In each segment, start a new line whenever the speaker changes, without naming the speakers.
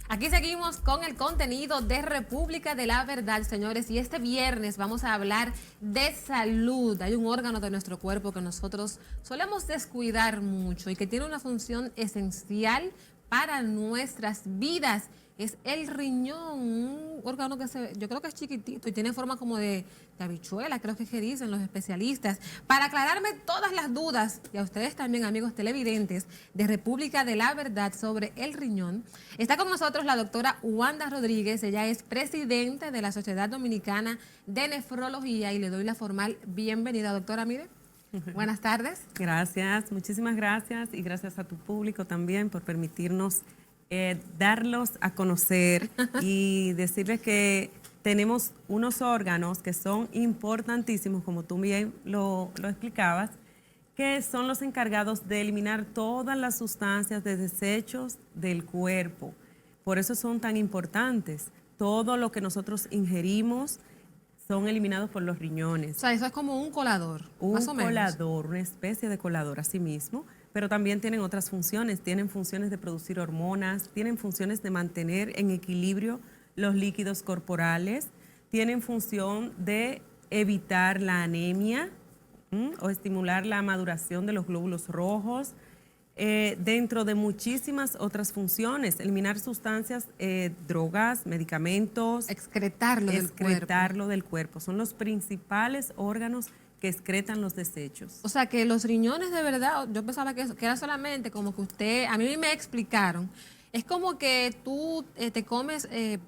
Aquí seguimos con el contenido de República de la Verdad, señores, y este viernes vamos a hablar de salud. Hay un órgano de nuestro cuerpo que nosotros solemos descuidar mucho y que tiene una función esencial para nuestras vidas. Es el riñón, un órgano que yo creo que es chiquitito y tiene forma como de habichuela, creo que dicen los especialistas. Para aclararme todas las dudas, y a ustedes también, amigos televidentes de República de la Verdad sobre el riñón, está con nosotros la doctora Wanda Rodríguez. Ella es presidenta de la Sociedad Dominicana de Nefrología y le doy la formal bienvenida, doctora. Mire, buenas tardes.
Gracias, muchísimas gracias y gracias a tu público también por permitirnos darlos a conocer y decirles que tenemos unos órganos que son importantísimos, como tú bien lo explicabas, que son los encargados de eliminar todas las sustancias de desechos del cuerpo. Por eso son tan importantes. Todo lo que nosotros ingerimos son eliminados por los riñones.
O sea, eso es como un colador, más o menos.
Un colador, una especie de colador así mismo, pero también tienen otras funciones. Tienen funciones de producir hormonas, tienen funciones de mantener en equilibrio los líquidos corporales, tienen función de evitar la anemia o estimular la maduración de los glóbulos rojos, dentro de muchísimas otras funciones, eliminar sustancias, drogas, medicamentos. Excretarlo del cuerpo. Son los principales órganos que excretan los desechos.
O sea, que los riñones de verdad, yo pensaba que era solamente como que a mí me explicaron, es como que tú te comes, qué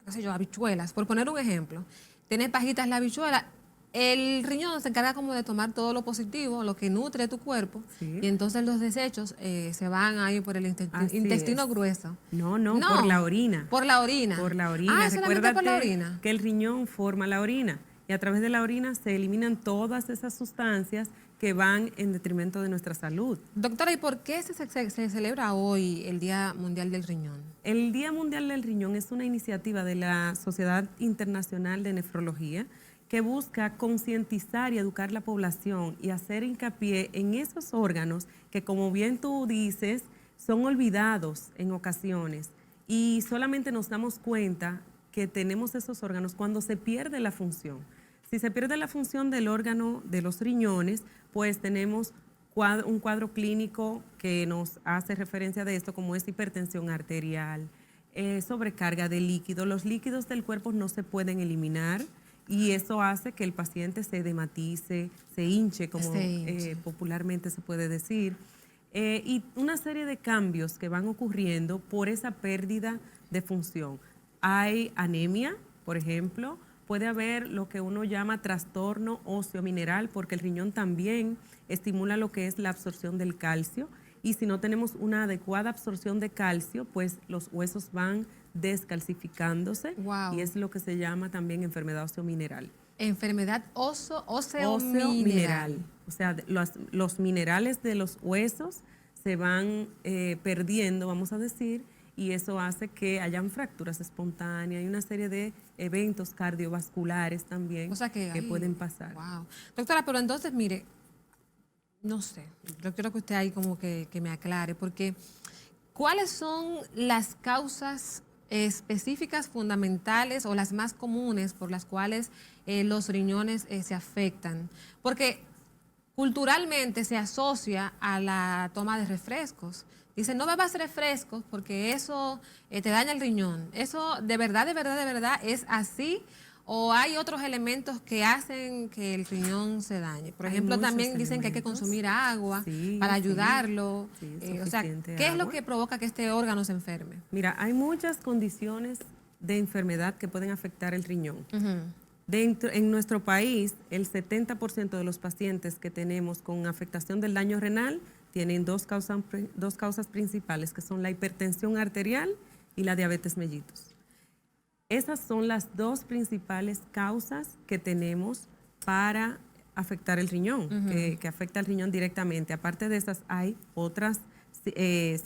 sé yo, habichuelas, por poner un ejemplo, tienes pajitas la habichuela. El riñón se encarga como de tomar todo lo positivo, lo que nutre tu cuerpo, sí, y entonces los desechos se van ahí por el intestino grueso.
No, por la orina.
Por la orina.
Por la orina.
Solamente por la orina.
Que el riñón forma la orina y a través de la orina se eliminan todas esas sustancias que van en detrimento de nuestra salud.
Doctora, ¿y por qué se celebra hoy el Día Mundial del Riñón?
El Día Mundial del Riñón es una iniciativa de la Sociedad Internacional de Nefrología que busca concientizar y educar la población y hacer hincapié en esos órganos que, como bien tú dices, son olvidados en ocasiones y solamente nos damos cuenta que tenemos esos órganos cuando se pierde la función. Si se pierde la función del órgano de los riñones, pues tenemos un cuadro clínico que nos hace referencia de esto, como es hipertensión arterial, sobrecarga de líquido. Los líquidos del cuerpo no se pueden eliminar, y eso hace que el paciente se edematice, se hinche, como popularmente se puede decir, y una serie de cambios que van ocurriendo por esa pérdida de función. Hay anemia, por ejemplo, puede haber lo que uno llama trastorno óseo mineral, porque el riñón también estimula lo que es la absorción del calcio, y si no tenemos una adecuada absorción de calcio, pues los huesos van descalcificándose. Wow. Y es lo que se llama también enfermedad osteomineral.
Enfermedad osteomineral.
O sea, los minerales de los huesos se van perdiendo, vamos a decir, y eso hace que hayan fracturas espontáneas y una serie de eventos cardiovasculares también, o sea, que pueden pasar.
Wow. Doctora, pero entonces, mire, no sé, yo quiero que usted ahí como que me aclare, porque ¿cuáles son las causas específicas, fundamentales o las más comunes por las cuales los riñones se afectan? Porque culturalmente se asocia a la toma de refrescos. Dicen, no bebas refrescos porque eso te daña el riñón. ¿Eso de verdad es así? ¿O hay otros elementos que hacen que el riñón se dañe? Por ejemplo, también dicen que hay que consumir agua para ayudarlo. O sea, ¿qué es lo que provoca que este órgano se enferme?
Mira, hay muchas condiciones de enfermedad que pueden afectar el riñón. En nuestro país, el 70% de los pacientes que tenemos con afectación del daño renal tienen dos causas principales, que son la hipertensión arterial y la diabetes mellitus. Esas son las dos principales causas que tenemos para afectar el riñón, que afecta al riñón directamente. Aparte de esas, hay otras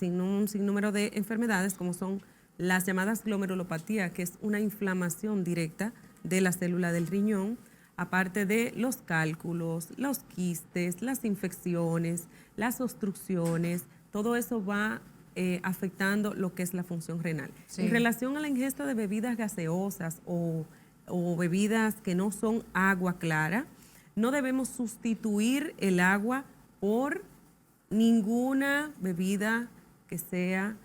un sinnúmero de enfermedades, como son las llamadas glomerulopatía, que es una inflamación directa de la célula del riñón, aparte de los cálculos, los quistes, las infecciones, las obstrucciones. Todo eso va afectando lo que es la función renal.
Sí.
En relación a la ingesta de bebidas gaseosas o bebidas que no son agua clara, no debemos sustituir el agua por ninguna bebida que sea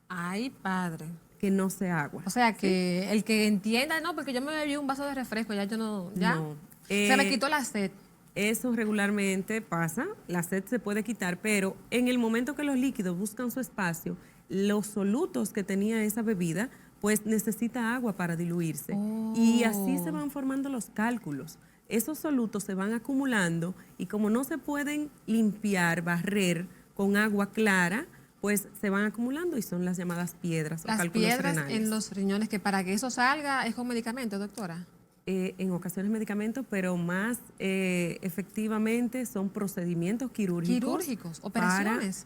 Ay, padre.
que no sea agua.
O sea, que el que entienda, no, porque yo me bebí un vaso de refresco, ya yo no, ya.
No.
Se me quitó la sed.
Eso regularmente pasa, la sed se puede quitar, pero en el momento que los líquidos buscan su espacio, los solutos que tenía esa bebida, pues necesita agua para diluirse. Y así se van formando los cálculos. Esos solutos se van acumulando y como no se pueden limpiar, barrer con agua clara, pues se van acumulando y son las llamadas piedras o
Las
cálculos
piedras
renales.
en los riñones, que para que eso salga es con medicamento, doctora.
En ocasiones medicamentos, pero más efectivamente son procedimientos quirúrgicos.
Operaciones.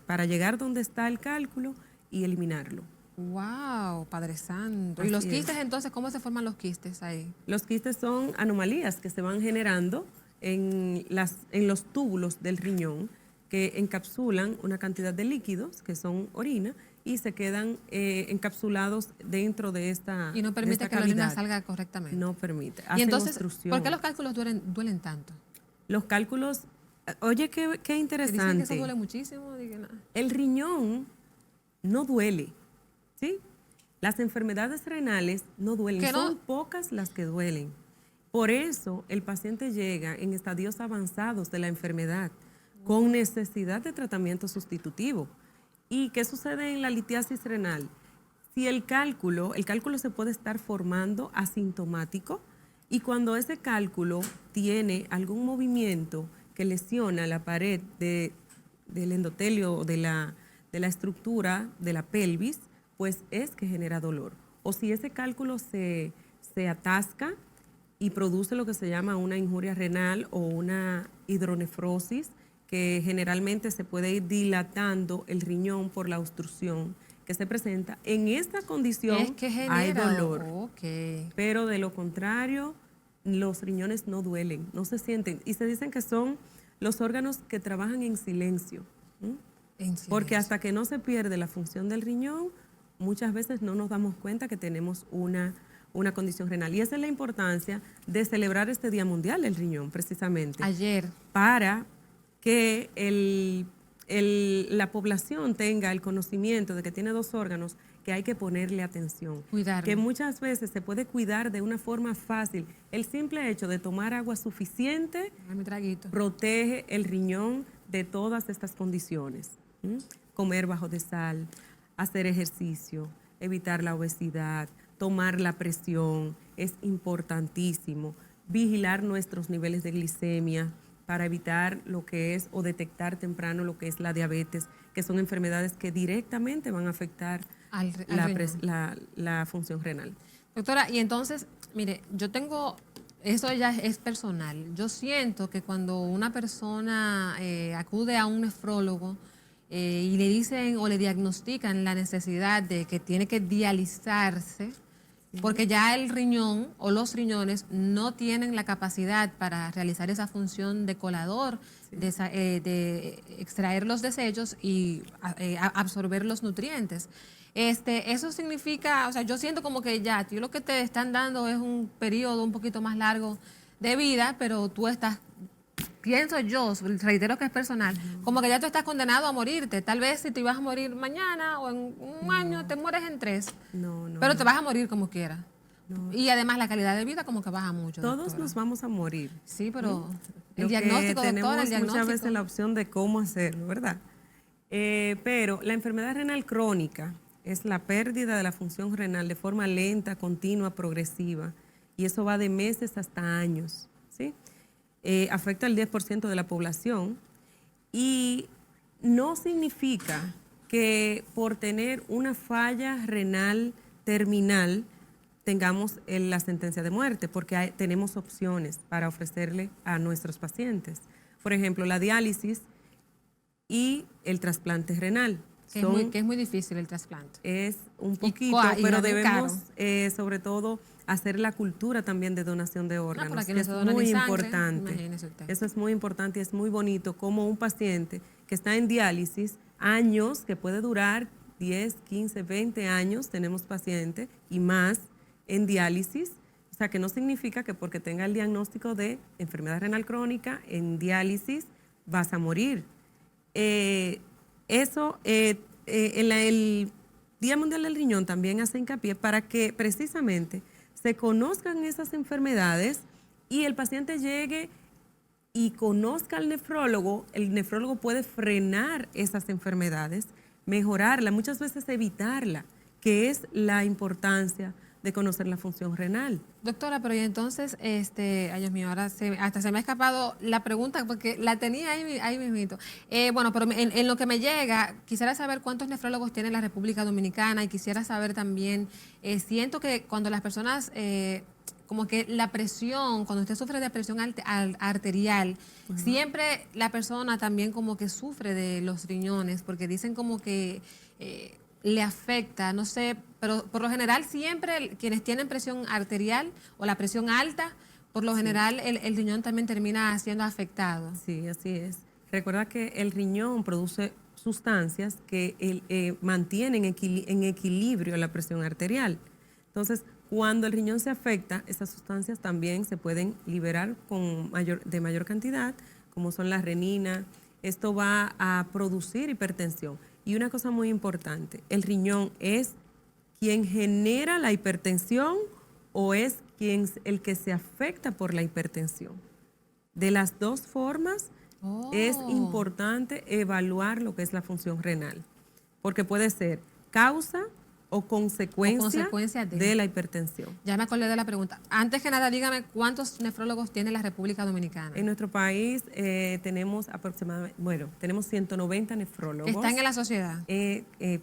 Para llegar donde está el cálculo y eliminarlo.
Wow, Padre Santo.
Así
¿Y los
es.
quistes entonces, cómo se forman los quistes ahí?
Los quistes son anomalías que se van generando en los túbulos del riñón que encapsulan una cantidad de líquidos que son orina y se quedan encapsulados dentro de esta
Y no permite que la orina salga correctamente.
No permite.
Y
Hacen
entonces,
obstrucción.
¿por qué los cálculos duelen tanto?
Los cálculos, oye, qué
Que dicen
interesante.
que eso duele muchísimo.
El riñón no duele, ¿sí? Las enfermedades renales no duelen,
¿Que no?
son pocas las que duelen. Por eso el paciente llega en estadios avanzados de la enfermedad con necesidad de tratamiento sustitutivo. ¿Y qué sucede en la litiasis renal? Si el cálculo se puede estar formando asintomático y cuando ese cálculo tiene algún movimiento que lesiona la pared del endotelio o de la estructura de la pelvis, pues es que genera dolor. O si ese cálculo se atasca y produce lo que se llama una injuria renal o una hidronefrosis, que generalmente se puede ir dilatando el riñón por la obstrucción que se presenta. En esta condición
Es que genera
hay dolor.
Okay.
Pero de lo contrario, los riñones no duelen, no se sienten. Y se dicen que son los órganos que trabajan en silencio. Porque hasta que no se pierde la función del riñón, muchas veces no nos damos cuenta que tenemos una condición renal. Y esa es la importancia de celebrar este Día Mundial del Riñón, precisamente.
Ayer.
Para que la población tenga el conocimiento de que tiene dos órganos que hay que ponerle atención.
Cuidarlo.
Que muchas veces se puede cuidar de una forma fácil. El simple hecho de tomar agua suficiente
Mi traguito.
protege el riñón de todas estas condiciones. Comer bajo de sal, hacer ejercicio, evitar la obesidad, tomar la presión, es importantísimo. Vigilar nuestros niveles de glicemia para evitar lo que es o detectar temprano lo que es la diabetes, que son enfermedades que directamente van a afectar la función renal.
Doctora, y entonces, mire, yo tengo, eso ya es personal. Yo siento que cuando una persona acude a un nefrólogo y le dicen o le diagnostican la necesidad de que tiene que dializarse, porque ya el riñón o los riñones no tienen la capacidad para realizar esa función de colador, de extraer los desechos y absorber los nutrientes. Eso significa, o sea, yo siento como que ya, tío, lo que te están dando es un periodo un poquito más largo de vida, pero tú estás, pienso yo, reitero que es personal, como que ya tú estás condenado a morirte. Tal vez si te ibas a morir mañana o en un año, te mueres en 3. Pero te vas a morir como quieras. Y además la calidad de vida como que baja mucho.
Todos
doctora.
nos vamos a morir.
Sí, pero el
Lo
diagnóstico,
que tenemos
doctora, el diagnóstico.
muchas veces la opción de cómo hacerlo, ¿verdad? Pero la enfermedad renal crónica es la pérdida de la función renal de forma lenta, continua, progresiva. Y eso va de meses hasta años, ¿sí? Afecta al 10% de la población y no significa que por tener una falla renal terminal tengamos la sentencia de muerte, porque tenemos opciones para ofrecerle a nuestros pacientes. Por ejemplo, la diálisis y el trasplante renal.
Que es muy difícil el trasplante.
Es un poquito, pero debemos sobre todo hacer la cultura también de donación de órganos, que es muy importante. Eso es muy importante y es muy bonito como un paciente que está en diálisis años, que puede durar 10, 15, 20 años, tenemos pacientes y más en diálisis. O sea, que no significa que porque tenga el diagnóstico de enfermedad renal crónica en diálisis vas a morir. El Día Mundial del Riñón también hace hincapié para que precisamente se conozcan esas enfermedades y el paciente llegue y conozca al nefrólogo. El nefrólogo puede frenar esas enfermedades, mejorarla, muchas veces evitarla, que es la importancia de conocer la función renal.
Doctora, pero y entonces, ay Dios mío, ahora hasta se me ha escapado la pregunta porque la tenía ahí mismito. Bueno, pero en lo que me llega, quisiera saber cuántos nefrólogos tiene la República Dominicana y quisiera saber también, siento que cuando las personas, como que la presión, cuando usted sufre de presión arterial, siempre la persona también como que sufre de los riñones, porque dicen como que le afecta, no sé, pero por lo general siempre quienes tienen presión arterial o la presión alta, por lo general el riñón también termina siendo afectado.
Sí, así es. Recuerda que el riñón produce sustancias que mantienen en equilibrio la presión arterial. Entonces, cuando el riñón se afecta, esas sustancias también se pueden liberar de mayor cantidad, como son la renina. Esto va a producir hipertensión. Y una cosa muy importante, ¿el riñón es quien genera la hipertensión o es el que se afecta por la hipertensión? De las dos formas, es importante evaluar lo que es la función renal, porque puede ser causa o consecuencia de la hipertensión.
Ya me acordé de la pregunta. Antes que nada, dígame, ¿cuántos nefrólogos tiene la República Dominicana?
En nuestro país tenemos aproximadamente, tenemos 190 nefrólogos.
¿Están en la sociedad?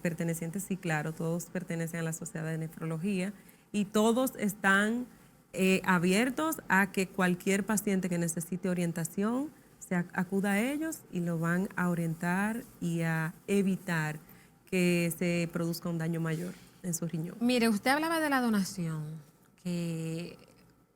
Pertenecientes, sí, claro, todos pertenecen a la Sociedad de Nefrología y todos están abiertos a que cualquier paciente que necesite orientación acuda a ellos y lo van a orientar y a evitar que se produzca un daño mayor en su riñón.
Mire, usted hablaba de la donación,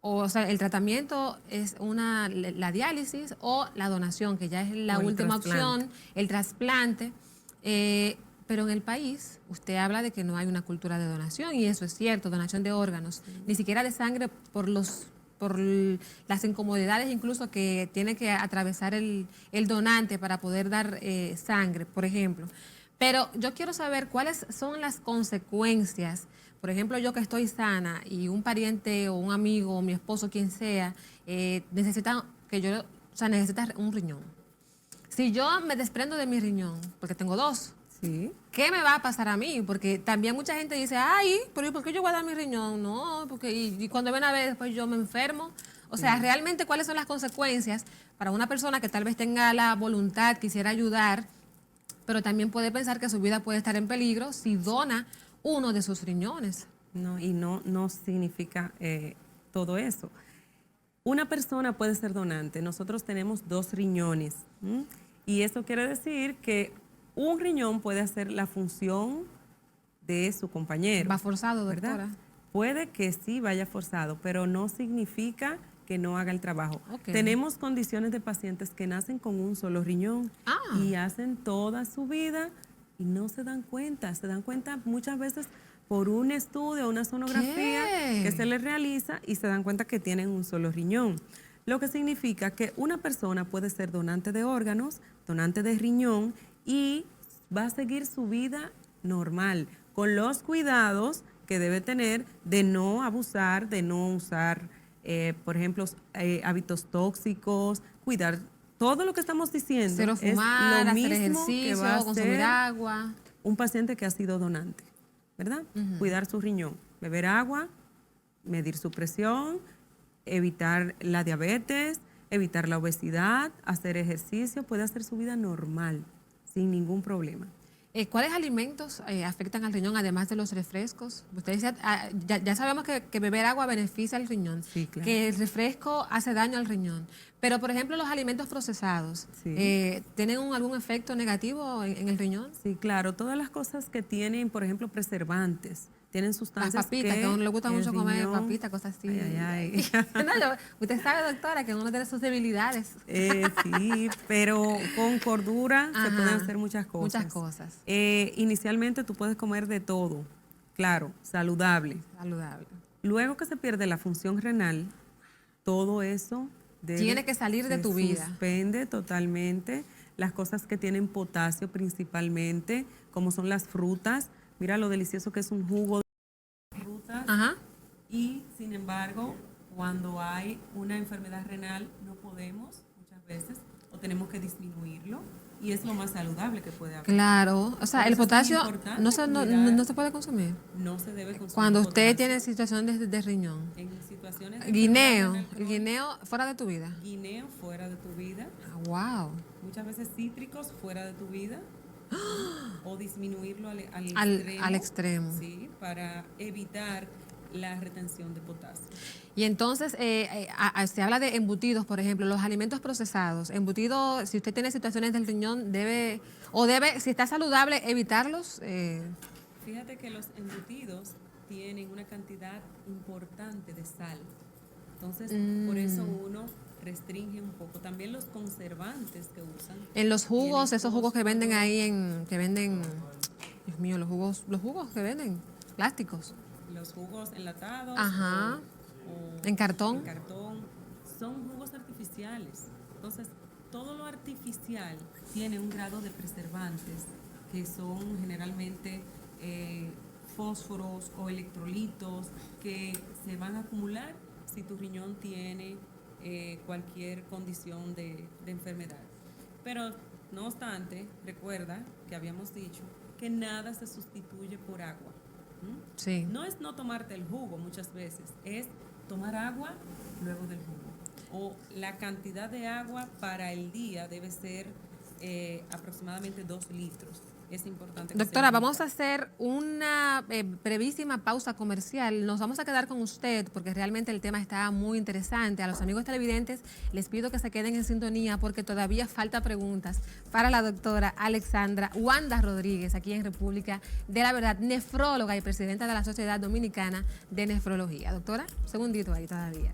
o sea, el tratamiento es la diálisis o la donación, que ya es la última opción, el trasplante, pero en el país usted habla de que no hay una cultura de donación, y eso es cierto, donación de órganos, ni siquiera de sangre por las incomodidades incluso que tiene que atravesar el donante para poder dar sangre, por ejemplo. Pero yo quiero saber cuáles son las consecuencias. Por ejemplo, yo que estoy sana y un pariente o un amigo o mi esposo, quien sea, necesita un riñón. Si yo me desprendo de mi riñón, porque tengo dos,
sí,
¿qué me va a pasar a mí? Porque también mucha gente dice, ay, pero ¿por qué yo voy a dar mi riñón? No, porque y cuando ven a ver después yo me enfermo. O sea, realmente, ¿cuáles son las consecuencias para una persona que tal vez tenga la voluntad, quisiera ayudar, pero también puede pensar que su vida puede estar en peligro si dona uno de sus riñones?
No significa todo eso. Una persona puede ser donante. Nosotros tenemos 2 riñones. Y eso quiere decir que un riñón puede hacer la función de su compañero.
¿Va forzado, doctora?
¿Verdad? Puede que sí vaya forzado, pero no significa que no haga el trabajo.
Okay.
Tenemos condiciones de pacientes que nacen con un solo riñón y hacen toda su vida y no se dan cuenta. Se dan cuenta muchas veces por un estudio, una sonografía que se les realiza y se dan cuenta que tienen un solo riñón. Lo que significa que una persona puede ser donante de órganos, donante de riñón y va a seguir su vida normal, con los cuidados que debe tener de no abusar, de no usar, por ejemplo, hábitos tóxicos, cuidar todo lo que estamos diciendo.
Cero fumar,
es lo
hacer
mismo
ejercicio,
que va a
consumir
hacer
agua.
Un paciente que ha sido donante, ¿verdad? Cuidar su riñón, beber agua, medir su presión, evitar la diabetes, evitar la obesidad, hacer ejercicio, puede hacer su vida normal, sin ningún problema.
¿Cuáles alimentos afectan al riñón, además de los refrescos? Usted decía, ya sabemos que beber agua beneficia al riñón,
sí, claro,
que el refresco hace daño al riñón. Pero, por ejemplo, los alimentos procesados,
sí,
¿tienen algún efecto negativo en el riñón?
Sí, claro. Todas las cosas que tienen, por ejemplo, preservantes, Tienen
Las
sustancias
papitas, que a uno le gusta
el
mucho comer
riñón-
papitas, cosas así.
Ay.
No, usted sabe, doctora, que uno tiene sus debilidades.
Sí, pero con cordura se
Ajá,
pueden hacer muchas cosas.
muchas cosas.
Inicialmente tú puedes comer de todo, claro, saludable.
Saludable.
Luego que se pierde la función renal, todo eso
Tiene que salir de
se
tu vida.
suspende totalmente. Las cosas que tienen potasio principalmente, como son las frutas. Mira lo delicioso que es un jugo de frutas.
Ajá.
Y sin embargo, cuando hay una enfermedad renal, no podemos muchas veces o tenemos que disminuirlo. Y es lo más saludable que puede haber.
Claro, o sea,
Por
el
eso es
potasio
importante
no se puede consumir.
No se debe consumir
Cuando usted
potasio.
tiene situaciones de riñón.
En situaciones de
Guineo,
enfermedad renal
el
crónica,
guineo fuera de tu vida.
guineo fuera de tu vida,
Wow.
muchas veces cítricos fuera de tu vida, o disminuirlo
Al extremo.
sí, para evitar la retención de potasio.
Y entonces se habla de embutidos, por ejemplo, los alimentos procesados. Embutidos, si usted tiene situaciones del riñón, debe, si está saludable, evitarlos.
Fíjate que los embutidos tienen una cantidad importante de sal. Entonces, por eso uno restringe un poco. También los conservantes que usan.
En los jugos,
tienen
esos jugos que venden
fósforo,
ahí, que venden, Dios mío, los jugos que venden, plásticos.
los jugos enlatados.
Ajá.
o
En cartón.
en cartón, son jugos artificiales. Entonces, todo lo artificial tiene un grado de preservantes que son generalmente fósforos o electrolitos que se van a acumular si tu riñón tiene cualquier condición de enfermedad. Pero, no obstante, recuerda que habíamos dicho que nada se sustituye por agua.
Sí.
No es no tomarte el jugo muchas veces, es tomar agua luego del jugo. O la cantidad de agua para el día debe ser aproximadamente 2 litros. Es importante.
Doctora, vamos a hacer una brevísima pausa comercial. Nos vamos a quedar con usted porque realmente el tema está muy interesante. A los amigos televidentes les pido que se queden en sintonía porque todavía falta preguntas para la doctora Alexandra Wanda Rodríguez, aquí en República de la Verdad, nefróloga y presidenta de la Sociedad Dominicana de Nefrología. Doctora, un segundito ahí todavía.